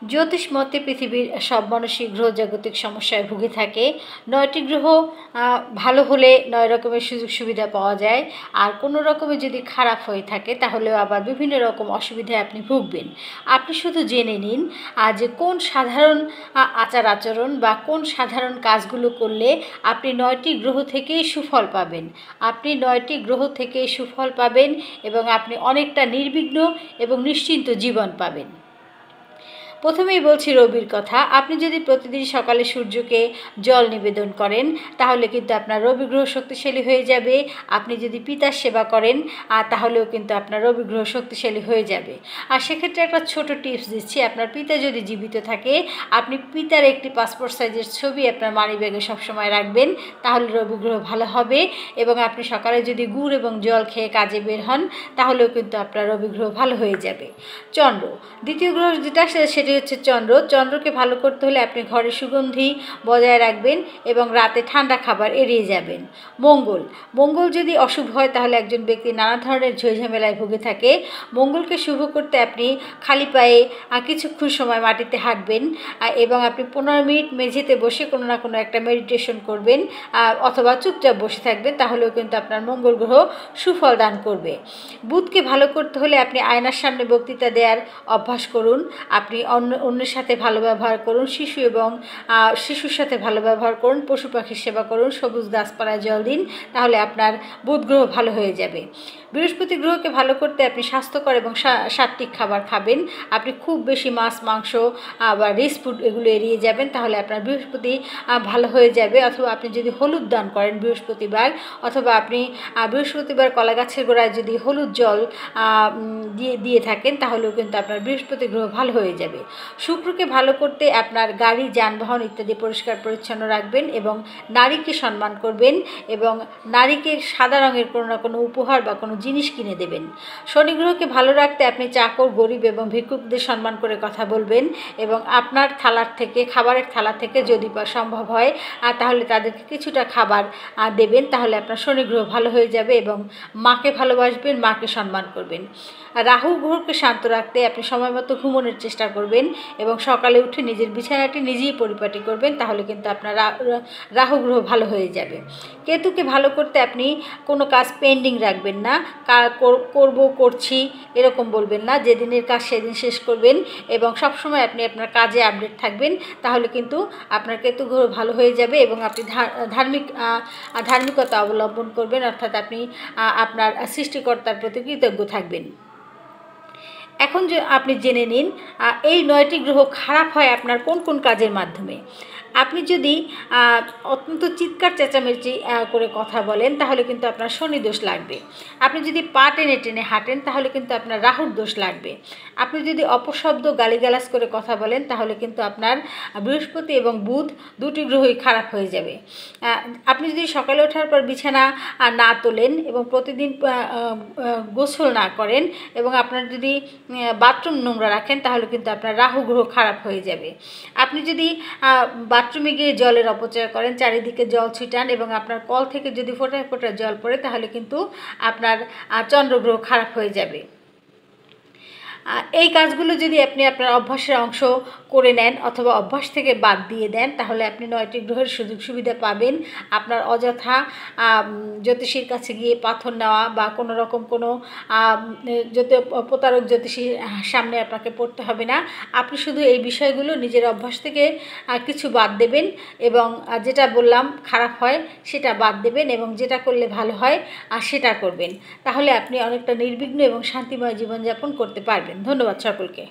জ্যোতিষ মতে পৃথিবীর সব মানুষই গ্রহজাগতিক সমস্যায় ভুগে থাকে। ৯টি গ্রহ ভালো হলে ৯ রকমের সুযোগ সুবিধা পাওয়া যায়, আর কোনো রকমে যদি খারাপ হয়ে থাকে তাহলেও আবার বিভিন্ন রকম অসুবিধায় আপনি ভুগবেন। আপনি শুধু জেনে নিন যে কোন সাধারণ আচার আচরণ বা কোন সাধারণ কাজগুলো করলে আপনি ৯টি গ্রহ থেকেই সুফল পাবেন। আপনি ৯টি গ্রহ থেকেই সুফল পাবেন এবং আপনি অনেকটা নির্বিঘ্ন এবং নিশ্চিন্ত জীবন পাবেন। প্রথমেই বলছি রবির কথা। আপনি যদি প্রতিদিন সকালে সূর্যকে জল নিবেদন করেন তাহলে কিন্তু আপনার রবি গ্রহ শক্তিশালী হয়ে যাবে। আপনি যদি পিতার সেবা করেন তাহলেও কিন্তু আপনার রবি গ্রহ শক্তিশালী হয়ে যাবে। আর সেক্ষেত্রে একটা ছোট টিপস দিচ্ছি, আপনার পিতা যদি জীবিত থাকে আপনি পিতার একটি পাসপোর্ট সাইজের ছবি আপনার মানিব্যাগে সবসময় রাখবেন, তাহলে রবি গ্রহ ভালো হবে। এবং আপনি সকালে যদি গুড় এবং জল খেয়ে কাজে বের হন তাহলেও কিন্তু আপনার রবি গ্রহ ভালো হয়ে যাবে। চন্দ্র, দ্বিতীয় গ্রহ যেটা সেটি হচ্ছে চন্দ্র। চন্দ্রকে ভালো করতে হলে আপনি ঘরে সুগন্ধি বজায় রাখবেন এবং রাতে ঠান্ডা খাবার এড়িয়ে যাবেন। মঙ্গল, মঙ্গল যদি অশুভ হয় তাহলে একজন ব্যক্তি নানা ধরনের ঝামেলায় ভুগে থাকে। মঙ্গলকে শুভ করতে আপনি খালি পায়ে কিছুক্ষণ সময় মাটিতে হাঁটবেন এবং আপনি 15 মিনিট মেঝেতে বসে কোনো না কোনো একটা মেডিটেশন করবেন অথবা চুপচাপ বসে থাকবেন, তাহলেও কিন্তু আপনার মঙ্গল গ্রহ সুফল দান করবে। বুধকে ভালো করতে হলে আপনি আয়নার সামনে বক্তৃতা দেওয়ার অভ্যাস করুন। আপনি অন্যের সাথে ভালো ব্যবহার করুন, শিশুর সাথে ভালো ব্যবহার করুন, পশু পাখির সেবা করুন, সবুজ গাছপালায় জল দিন, তাহলে আপনার বুধ গ্রহ ভালো হয়ে যাবে। বৃহস্পতি গ্রহকে ভালো করতে আপনি স্বাস্থ্যকর এবং সাত্ত্বিক খাবার খাবেন। আপনি খুব বেশি মাছ মাংস বা রিচ ফুড এগুলো এড়িয়ে যাবেন, তাহলে আপনার বৃহস্পতি ভালো হয়ে যাবে। অথবা আপনি যদি হলুদ দান করেন বৃহস্পতিবার, অথবা আপনি বৃহস্পতিবার কলা গাছের গোড়ায় যদি হলুদ জল দিয়ে থাকেন তাহলেও কিন্তু আপনার বৃহস্পতি গ্রহ ভালো হয়ে যাবে। শুক্রকে ভালো করতে আপনার গাড়ি যানবাহন ইত্যাদি পরিষ্কার পরিচ্ছন্ন রাখবেন এবং নারীকে সম্মান করবেন এবং নারীকে সাদা রঙের কোনো না কোনো উপহার বা কোনো জিনিস কিনে দেবেন। শনি গ্রহকে ভালো রাখতে আপনি চাকর, গরিব এবং ভিক্ষুকদের সম্মান করে কথা বলবেন এবং আপনার খাবারের থালা থেকে যদি সম্ভব হয় তাহলে তাদেরকে কিছুটা খাবার দেবেন, তাহলে আপনার শনি গ্রহ ভালো হয়ে যাবে এবং মাকে ভালোবাসবেন, মাকে সম্মান করবেন। রাহু গ্রহকে শান্ত রাখতে আপনি সময় মতো ঘুমানোর চেষ্টা করবেন এবং সকালে উঠে নিজের বিছানাটি নিজেই পরিপাটি করবেন, তাহলে কিন্তু আপনার রাহু গ্রহ ভালো হয়ে যাবে। কেতুকে ভালো করতে আপনি কোনো কাজ পেন্ডিং রাখবেন না, করছি এরকম বলবেন না, যেদিনের কাজ সেদিন শেষ করবেন এবং সবসময় আপনি আপনার কাজে আপডেট থাকবেন, তাহলে কিন্তু আপনার কেতু গ্রহ ভালো হয়ে যাবে এবং আপনি ধার্মিকতা অবলম্বন করবেন, অর্থাৎ আপনি আপনার সৃষ্টিকর্তার প্রতি কৃতজ্ঞ থাকবেন। এখন যে আপনি জেনে নিন এই 9টি গ্রহ খারাপ হয় আপনার কোন কোন কাজের মাধ্যমে। আপনি যদি অত্যন্ত চিৎকার চেঁচামেচি করে কথা বলেন তাহলে কিন্তু আপনার শনি দোষ লাগবে। আপনি যদি পা টেনে টেনে হাঁটেন তাহলে কিন্তু আপনার রাহুর দোষ লাগবে। আপনি যদি অপশব্দ গালিগালাজ করে কথা বলেন তাহলে কিন্তু আপনার বৃহস্পতি এবং বুধ দুটি গ্রহই খারাপ হয়ে যাবে। আপনি যদি সকালে ওঠার পর বিছানা না তোলেন এবং প্রতিদিন গোসল না করেন এবং আপনার যদি বাথরুম নোংরা রাখেন তাহলে কিন্তু আপনার রাহু গ্রহ খারাপ হয়ে যাবে। আপনি যদি বাথরুমে গিয়ে জলের অপচয় করেন, চারিদিকে জল ছিটান এবং আপনার কল থেকে যদি ফোঁটায় ফোঁটায় জল পড়ে তাহলে কিন্তু আপনার চন্দ্রগ্রহ খারাপ হয়ে যাবে। এই কাজগুলো যদি আপনি আপনার অভ্যাসের অংশ করে নেন অথবা অভ্যাস থেকে বাদ দিয়ে দেন তাহলে আপনি 9টি গ্রহের সুযোগ সুবিধা পাবেন। আপনার অযথা জ্যোতিষীর কাছে গিয়ে পাথর নেওয়া বা কোনো রকম কোনো প্রতারক জ্যোতিষীর সামনে আপনাকে পড়তে হবে না। আপনি শুধু এই বিষয়গুলো নিজের অভ্যাস থেকে কিছু বাদ দেবেন এবং যেটা বললাম খারাপ হয় সেটা বাদ দেবেন এবং যেটা করলে ভালো হয় সেটা করবেন, তাহলে আপনি অনেকটা নির্বিঘ্ন এবং শান্তিময় জীবনযাপন করতে পারবেন। ধন্যবাদ সকলকে।